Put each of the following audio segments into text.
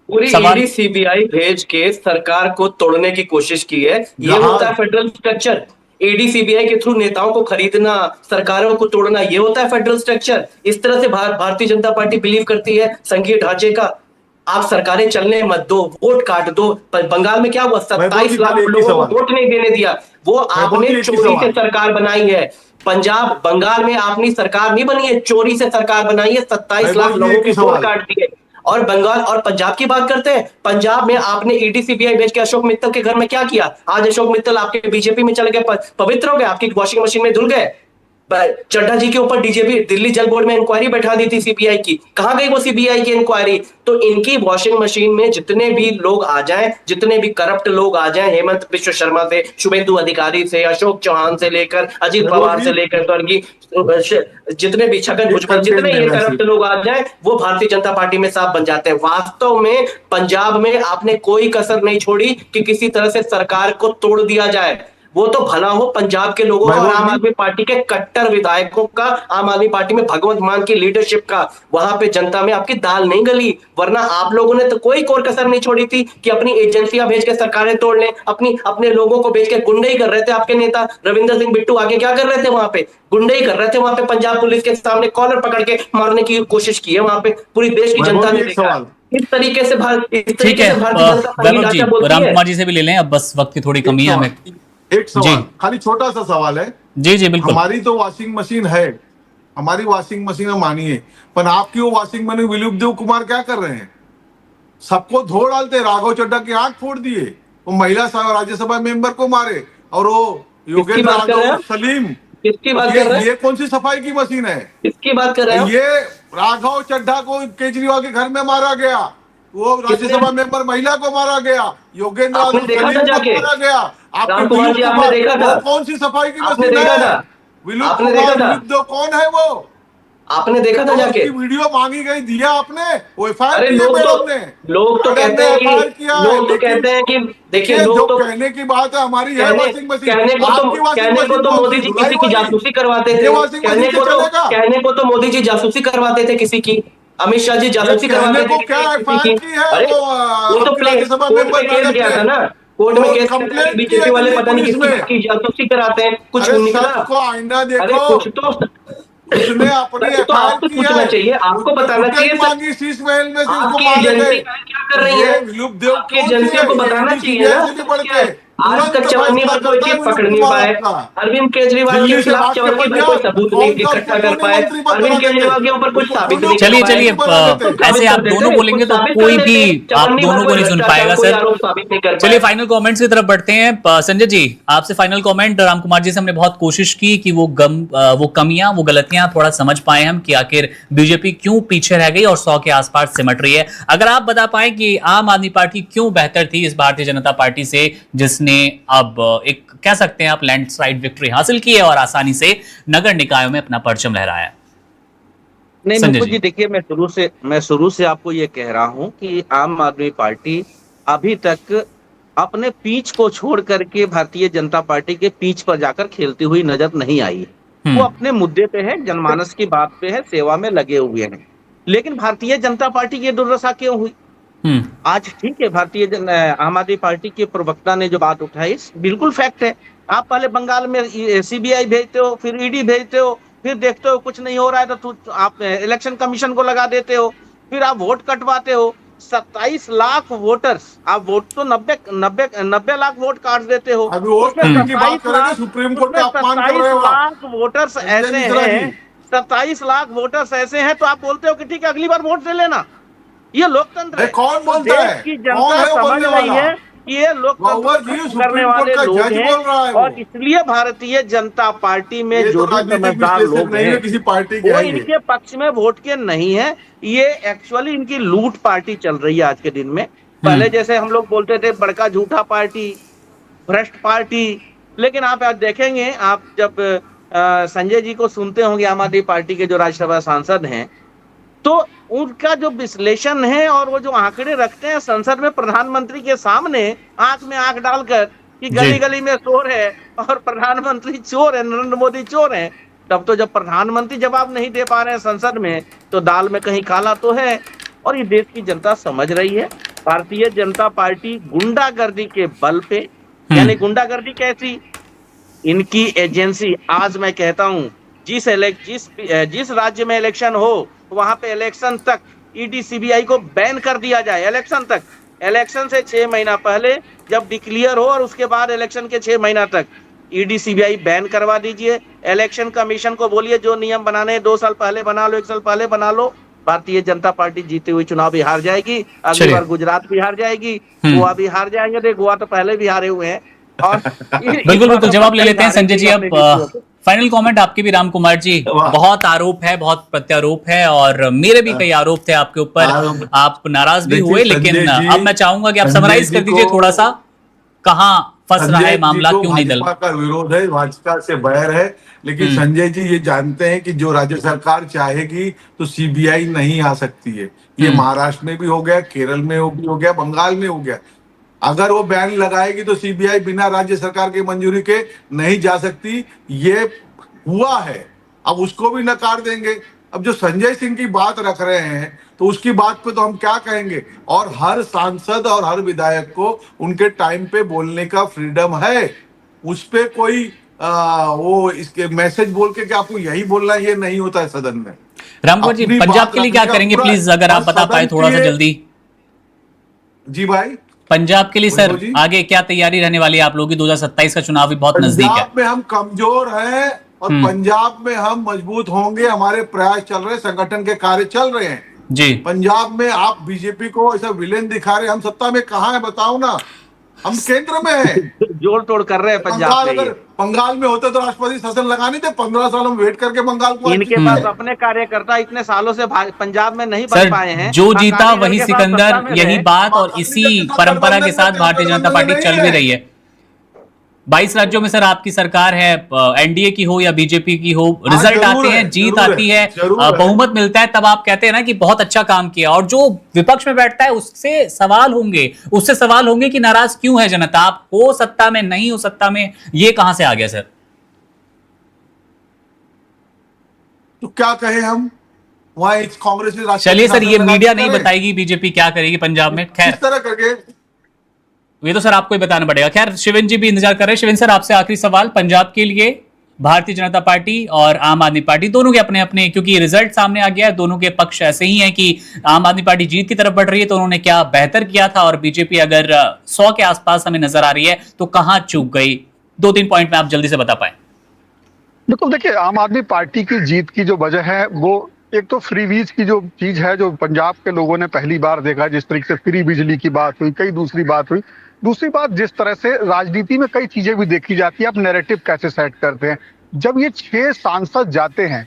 पूरी सवाल ED CBI भेज के सरकार को तोड़ने की कोशिश की है। ये जहां होता है फेडरल स्ट्रक्चर। ईडी सीबीआई के थ्रू नेताओं को खरीदना, सरकारों को तोड़ना, ये होता है फेडरल स्ट्रक्चर। इस तरह से भारतीय जनता पार्टी बिलीव करती है संघीय ढांचे का। आप सरकारें चलने मत दो, वोट काट दो। पर बंगाल में क्या हुआ? वैभव जी 27 लाख खाली एक ही लोगों सवाल, को वोट नहीं देने दिया। वो वैभव आपने जी एक ही चोरी से सवाल। सरकार बनाई है। पंजाब बंगाल में आपने सरकार नहीं बनी है, चोरी से सरकार बनाई है। 27 वैभव लाख जी लोगों एक के ही वोट सवाल। काट दिए। और बंगाल और पंजाब की बात करते हैं। पंजाब में आपने ईडी सीबीआई भेज के अशोक मित्तल के घर में क्या किया? आज अशोक मित्तल आपके बीजेपी में चले गए, पवित्र हो गए, आपकी वॉशिंग मशीन में धुल गए। चड्ढा जी के ऊपर डीजेपी दिल्ली जल बोर्ड में इंक्वायरी बैठा दी थी सीबीआई की। कहां गई वो सीबीआई की इंक्वायरी? तो इनकी वॉशिंग मशीन में जितने भी लोग आ जाएं, जितने भी करप्ट लोग आ जाएं, हेमंत बिश्व शर्मा से, शुभेंदु अधिकारी से, अशोक चौहान से लेकर अजीत वैभव पवार जी से लेकर स्वर्गीय जितने भी छगन एक भुजबल, कंटेंट जितने ये देना करप्ट सिर्फ। लोग आ जाएं, वो भारतीय जनता पार्टी में साफ बन जाते हैं। वास्तव में पंजाब में आपने कोई कसर नहीं छोड़ी कि किसी तरह से सरकार को तोड़ दिया जाए। वो तो भला हो पंजाब के लोगों का और वैभव आम जी आदमी पार्टी के कट्टर विधायकों का, आम आदमी पार्टी में भगवंत मान की लीडरशिप का। वहां पे जनता में आपकी दाल नहीं गली। वरना आप लोगों ने तो कोई कोर कसर नहीं छोड़ी थी कि अपनी एजेंसियां भेज के सरकारें तोड़ लें, अपने लोगों को भेज के गुंडई कर रहे थे। आपके नेता रविंदर सिंह बिट्टू आगे क्या कर रहे थे? वहां पे गुंडई कर रहे थे। वहां पे पंजाब पुलिस के सामने कॉलर पकड़ के मारने की कोशिश की है। वहां पे पूरी देश की वैभव जनता जी ने एक देखा है। सवाल, इस तरीके से ठीक है। भारतीय जनता संघीय वैभव जी, ढांचा बोलती राम है। कुमार जी से भी ले लें, अब बस वक्त की थोड़ी एक कमी है सवाल, हमें। एक जी सवाल, खाली छोटा सा सवाल है। जी जी बिल्कुल। हमारी तो वॉशिंग मशीन है, हमारी वॉशिंग मशीन मानिए, पर आपकी वो वॉशिंग मशीन विलुप्त देव कुमार क्या कर रहे हैं? सबको धो डालते, राघव चड्ढा की आंख फोड़ दिए, वो महिला राज्यसभा मेंबर को मारे, और वो किसकी योगेंद्र बात कर रहे राघव हैं? सलीम। किसकी बात कर रहे हैं? ये कौन सी सफाई की मशीन है? किसकी बात कर रहे हो? ये राघव चड्ढा को केजरीवाल के घर में मारा गया, वो किसने? राज्यसभा मेंबर महिला को मारा गया, योगेंद्र आपने यादव देखा था सलीम को जाके? मारा गया। आपके राम कुमार जी, विलुप्त आपने कुमार, देखा था? वो कौन सी सफाई की आपने मशीन देखा है? था? विलुप्त आपने देखा कुमार था? विलुप्त देव कौन है वो? आपने देखा था तो जाके? उसकी वीडियो मांगी गई, दिया आपने? वो एफआईआर अरे की है मैडम ने, लोग तो मैडम कहते ने हैं एफआईआर कि किया है, लोग तो लेकिन कहते हैं कि देखिए, ये जो लोग तो कहने की बात है, हमारी है कहने वॉशिंग मशीन, कहने को तो आपकी वॉशिंग कहने को मशीन तो कौन मोदी सी? जी धुलाई किसी की वाली? जासूसी करवाते ये थे। वॉशिंग मशीन से चलेगा? कहने को तो मोदी जी जासूसी करवाते थे किसी की। अमित शाह जी ये जासूसी कहने करवाते को थे क्या किसी एफआईआर की। की है? अरे वो तो आपकी राज्यसभा कोर्ट मेंबर में केस मैडम गया ने था ना। कोर्ट में वो केस गया था कि कंप्लेंट की बीजेपी है वाले दिल्ली पता नहीं पुलिस किसकी में। की जासूसी कराते हैं, कुछ अरे निकला। सच को आईना अरे देखो, कुछ तो उसने अपनी सच तो एफआईआर आपको की पूछना है, चाहिए, आपको उसने बताना चाहिए फुटेज सर। मांगी शीश महल में से, उसको आपकी मारे गए। एजेंसी क्या कर तो रही ये है? विलुप्त देव आपकी कौन सी एजेंसियों है? को ये बताना ईडी चाहिए ना। सीबीआई से नहीं बढ़ क्या के है? आज तुरंत तक चवन्नी फैसला पर कोई करता है चीज पकड़ विलुप्त नहीं कुमार पाए। आपका। अरविंद केजरीवाल के दिल्ली से खिलाफ भाग के चवन्नी बच पर गया, कोई सबूत नहीं कौन सा उसको इकट्ठा कर क्यों नहीं पाए। मंत्री पद बना अरविंद देते? केजरीवाल के ऊपर कुछ उसको साबित क्यों नहीं कर चलिए मुख्यमंत्री पाए। चलिए, बना देते? तो ऐसे साबित आप कर दोनों देते, बोलेंगे कुछ तो साबित कर कोई भी देते। आप चवन्नी दोनों पर को कोई नहीं सुन भ्रष्टाचार, पाएगा कोई सर। आरोप साबित नहीं कर चलिए पाए। फाइनल कमेंट्स की तरफ बढ़ते हैं। संजय जी, आपसे फाइनल कमेंट। राम कुमार जी से हमने बहुत कोशिश की कि वो कमियां, वो गलतियां थोड़ा समझ पाए हम कि आखिर बीजेपी क्यों पीछे रह गई और 100 के आसपास सिमट रही है। अगर आप बता पाए कि आम आदमी पार्टी क्यों बेहतर थी इस भारतीय जनता पार्टी से, जिसने अब एक कह सकते हैं आप लैंडस्लाइड विक्ट्री हासिल की है और आसानी से नगर निकायों में अपना परचम लहराया है। नहीं संजय मुकुल जी। जी, देखिए मैं शुरू से आपको ये कह रहा हूं कि आम आदमी पार्टी अभी तक अपने पीच को छोड़ करके भारतीय जनता पार्टी के पीच पर जाकर खेलती हुई नजर नहीं आई है। वो अपने मुद्दे पे है, जनमानस की बात पे है, सेवा में लगे हुए हैं। लेकिन भारतीय जनता पार्टी की दुर्दशा क्यों हुई? आज ठीक है, आम आदमी पार्टी के प्रवक्ता ने जो बात उठाई बिल्कुल फैक्ट है। आप पहले बंगाल में सीबीआई भेजते हो, फिर ईडी भेजते हो, फिर देखते हो कुछ नहीं हो रहा है तो आप इलेक्शन कमीशन को लगा देते हो, फिर आप वोट कटवाते हो। 27 लाख वोटर्स, आप वोट तो 90 लाख वोट काट देते हो। अभी वोट उसमें कटने की बात 27 करेंगे, लाख सुप्रीम कोर्ट का अपमान कर रहे हो 27 आप। लाख वोटर्स ऐसे मिश्रा जी। हैं, 27 लाख वोटर्स ऐसे हैं, तो आप बोलते हो कि ठीक है अगली बार वोट दे लेना। ये लोकतंत्र है। कौन बोलता देश है? की कौन जनता है वो समझ बोलने रही वाला? है कि ये लोकतंत्र जी, खत्म सुप्रीम करने कोर्ट वाले का लोग जज बोल रहा है हैं, वो। और इसलिए भारतीय जनता पार्टी में ये जो तो भी राजनीतिक समझदार विश्लेषक लोग नहीं है, हैं किसी पार्टी के वो हैं ये। इनके पक्ष में वोट के नहीं है। ये एक्चुअली इनकी लूट पार्टी चल रही है आज के दिन में। पहले जैसे हम लोग बोलते थे बड़का झूठा पार्टी, भ्रष्ट पार्टी, लेकिन आप आज देखेंगे, आप जब संजय जी को सुनते होंगे, आम आदमी पार्टी के जो राज्यसभा सांसद हैं, तो उनका जो विश्लेषण है और वो जो आंकड़े रखते हैं संसद में प्रधानमंत्री के सामने आंख में आंख डालकर कि गली गली में चोर है और प्रधानमंत्री चोर है, नरेंद्र मोदी चोर है, तब तो जब प्रधानमंत्री जवाब नहीं दे पा रहे हैं संसद में, तो दाल में कहीं काला तो है। और ये देश की जनता समझ रही है। भारतीय जनता पार्टी गुंडागर्दी के बल पे, यानी गुंडागर्दी कैसी, इनकी एजेंसी, आज मैं कहता हूं जिस राज्य में इलेक्शन हो वहां पे इलेक्शन तक ईडी सीबीआई को बैन कर दिया जाए, इलेक्शन तक, इलेक्शन से 6 महीना पहले जब डिक्लेयर हो और उसके बाद इलेक्शन के 6 महीना तक ईडी सीबीआई बैन करवा दीजिए। इलेक्शन कमीशन को बोलिए जो नियम बनाने 2 साल पहले बना लो, 1 साल पहले बना लो। भारतीय जनता पार्टी जीते हुए चुनाव भी हार जाएगी, अगली बार गुजरात भी हार जाएगी, गोवा भी हार जाएंगे, देख गोवा तो पहले भी हारे हुए हैं। और बिल्कुल बिल्कुल जवाब ले लेते हैं संजय जी। अब फाइनल कमेंट आपके भी राम कुमार जी। बहुत आरोप है, बहुत प्रत्यारोप है और मेरे भी कई आरोप थे आपके ऊपर, आप नाराज भी हुए, लेकिन अब मैं चाहूंगा कि आप समराइज कर दीजिए थोड़ा सा, कहां फंस रहा है मामला, क्यों नहीं दल का विरोध है, भाजपा से बैर है, लेकिन संजय जी ये जानते हैं कि जो राज्य सरकार चाहेगी तो सीबीआई नहीं आ सकती है। ये महाराष्ट्र में भी हो गया, केरल में भी हो गया, बंगाल में हो गया। अगर वो बैन लगाएगी तो सीबीआई बिना राज्य सरकार की मंजूरी के नहीं जा सकती, ये हुआ है। अब उसको भी नकार देंगे। अब जो संजय सिंह की बात रख रहे हैं तो उसकी बात पे तो हम क्या कहेंगे, और हर सांसद और हर विधायक को उनके टाइम पे बोलने का फ्रीडम है। उस पे कोई वो इसके मैसेज बोल के कि आपको यही बोलना है, ये नहीं होता है सदन में। रामकुमार जी पंजाब के लिए क्या करेंगे प्लीज, अगर आप बता पाए थोड़ा सा जल्दी। जी भाई, पंजाब के लिए सर आगे क्या तैयारी रहने वाली है आप लोगों की? 2027 का चुनाव भी बहुत नजदीक है। पंजाब में हम कमजोर हैं और पंजाब में हम मजबूत होंगे। हमारे प्रयास चल रहे हैं, संगठन के कार्य चल रहे हैं जी। पंजाब में आप बीजेपी को ऐसा विलेन दिखा रहे हैं, हम सत्ता में कहां है बताओ ना, हम केंद्र में हैं। जोड़ तोड़ कर रहे हैं पंजाब में। अगर बंगाल में होते तो राष्ट्रपति शासन लगाने थे, 15 साल हम वेट करके बंगाल को। इनके पास अपने कार्यकर्ता इतने सालों से पंजाब में नहीं बन पाए हैं। जो जीता वही सिकंदर, यही बात और इसी परंपरा के साथ भारतीय जनता पार्टी चल भी रही है। 22 राज्यों में सर आपकी सरकार है, एनडीए की हो या बीजेपी की हो, रिजल्ट आते हैं, जीत आती है, बहुमत मिलता है, तब आप कहते हैं ना कि बहुत अच्छा काम किया। और जो विपक्ष में बैठता है उससे सवाल होंगे कि नाराज क्यों है जनता, आप हो सत्ता में नहीं हो सत्ता में, ये कहां से आ गया सर? तो क्या कहे हम, वहां कांग्रेस। चलिए सर, ये मीडिया नहीं बताएगी बीजेपी क्या करेगी पंजाब में, खैर इस तरह करके ये तो सर आपको ही बताना पड़ेगा। खैर शिवेन जी भी इंतजार कर रहे हैं। शिवेन सर आपसे आखिरी सवाल, पंजाब के लिए भारतीय जनता पार्टी और आम आदमी पार्टी दोनों के अपने अपने, क्योंकि रिजल्ट सामने आ गया है, दोनों के पक्ष ऐसे ही हैं कि आम आदमी पार्टी जीत की तरफ बढ़ रही है तो उन्होंने क्या बेहतर किया था, और बीजेपी अगर 100 के आसपास हमें नजर आ रही है तो कहां चूक गई? 2-3 पॉइंट में आप जल्दी से बता पाए। बिल्कुल, देखिए आम आदमी पार्टी की जीत की जो वजह है वो एक तो फ्रीवीज की जो चीज है, जो पंजाब के लोगों ने पहली बार देखा, जिस तरीके से फ्री बिजली की बात हुई, कई दूसरी बात हुई। दूसरी बात, जिस तरह से राजनीति में कई चीजें भी देखी जाती है, आप नैरेटिव कैसे सेट करते हैं। जब ये 6 सांसद जाते हैं,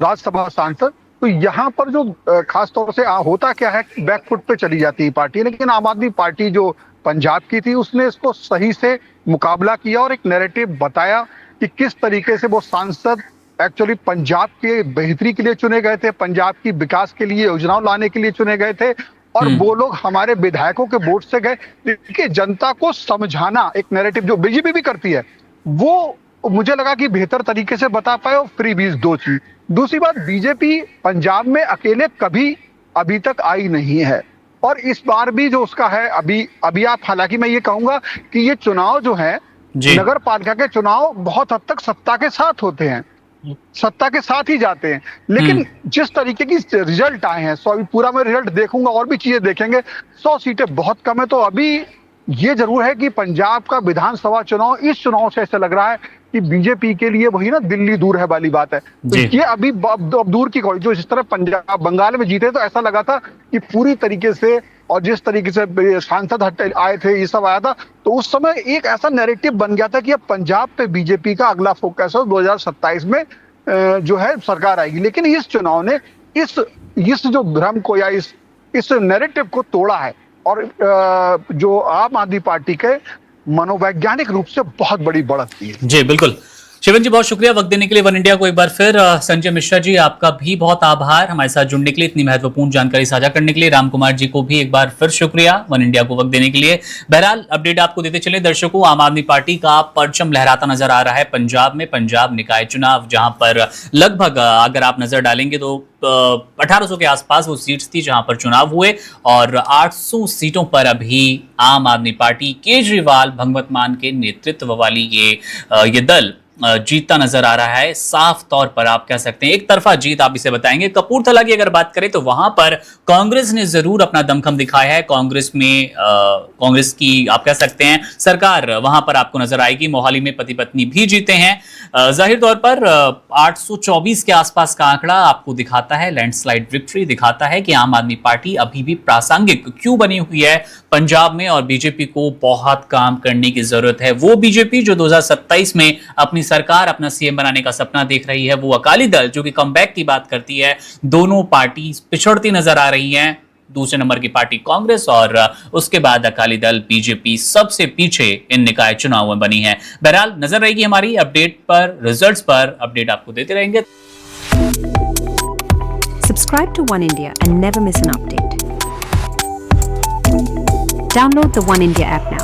राज्यसभा सांसद, तो यहाँ पर जो खास तौर से होता क्या है, बैकफुट पे चली जाती है पार्टी। लेकिन आम आदमी पार्टी जो पंजाब की थी उसने इसको सही से मुकाबला किया और एक नैरेटिव बताया कि किस तरीके से वो सांसद एक्चुअली पंजाब के बेहतरी के लिए चुने गए थे, पंजाब की विकास के लिए योजनाओं लाने के लिए चुने गए थे, और वो लोग हमारे विधायकों के वोट से गए। देखिए, जनता को समझाना एक नैरेटिव जो बीजेपी भी करती है, वो मुझे लगा कि बेहतर तरीके से बता पाए। और फ्री बीज 2 चीज। दूसरी बात, बीजेपी पंजाब में अकेले कभी अभी तक आई नहीं है, और इस बार भी जो उसका है, अभी आप, हालांकि मैं ये कहूंगा कि ये चुनाव जो है, नगर पालिका के चुनाव बहुत हद तक सत्ता के साथ होते हैं, सत्ता के साथ ही जाते हैं। लेकिन जिस तरीके की रिजल्ट आए हैं, पूरा मैं रिजल्ट देखूंगा और भी चीजें देखेंगे, 100 सीटें बहुत कम है। तो अभी ये जरूर है कि पंजाब का विधानसभा चुनाव, इस चुनाव से ऐसा लग रहा है कि बीजेपी के लिए वही ना दिल्ली दूर है वाली बात है। तो ये अभी दूर की कोई, जो जिस तरह पंजाब बंगाल में जीते तो ऐसा लगा था कि पूरी तरीके से, और जिस तरीके से सांसद आए थे, ये सब आया था, तो उस समय एक ऐसा नैरेटिव बन गया था कि अब पंजाब पे बीजेपी का अगला फोकस है, 2027 में जो है सरकार आएगी। लेकिन इस चुनाव ने इस जो भ्रम को या इस नैरेटिव को तोड़ा है, और जो आम आदमी पार्टी के मनोवैज्ञानिक रूप से बहुत बड़ी बढ़त की है। जी बिल्कुल। शिवन जी बहुत शुक्रिया वक्त देने के लिए वन इंडिया को एक बार फिर। संजय मिश्रा जी आपका भी बहुत आभार हमारे साथ जुड़ने के लिए, इतनी महत्वपूर्ण जानकारी साझा करने के लिए। राम कुमार जी को भी एक बार फिर शुक्रिया वन इंडिया को वक्त देने के लिए। बहरहाल अपडेट आपको देते चले दर्शकों, आम आदमी पार्टी का परचम लहराता नजर आ रहा है पंजाब में। पंजाब निकाय चुनाव जहां पर लगभग अगर आप नजर डालेंगे तो 1800 के आसपास वो सीट्स थी जहां पर चुनाव हुए, और 800 सीटों पर अभी आम आदमी पार्टी केजरीवाल भगवत मान के नेतृत्व वाली ये दल जीतता नजर आ रहा है। साफ तौर पर आप कह सकते हैं एक तरफा जीत आप इसे बताएंगे। कपूरथला की अगर बात करें तो वहां पर कांग्रेस ने जरूर अपना दमखम दिखाया है। कांग्रेस में कांग्रेस की आप कह सकते हैं सरकार वहां पर आपको नजर आएगी। मोहाली में पति पत्नी भी जीते हैं। जाहिर तौर पर 824 के आसपास का आंकड़ा आपको दिखाता है, लैंडस्लाइड विक्ट्री दिखाता है कि आम आदमी पार्टी अभी भी प्रासंगिक क्यों बनी हुई है पंजाब में, और बीजेपी को बहुत काम करने की जरूरत है। वो बीजेपी जो 2027 में अपनी सरकार अपना सीएम बनाने का सपना देख रही है, वो अकाली दल जो कि कमबैक की बात करती है, दोनों पार्टी पिछड़ती नजर आ रही हैं। दूसरे नंबर की पार्टी कांग्रेस और उसके बाद अकाली दल बीजेपी सबसे पीछे इन निकाय चुनाव में बनी है। बहरहाल नजर रहेगी हमारी अपडेट पर, रिजल्ट्स पर अपडेट आपको देते रहेंगे। Subscribe to One India and never miss an update. Download the One India app now.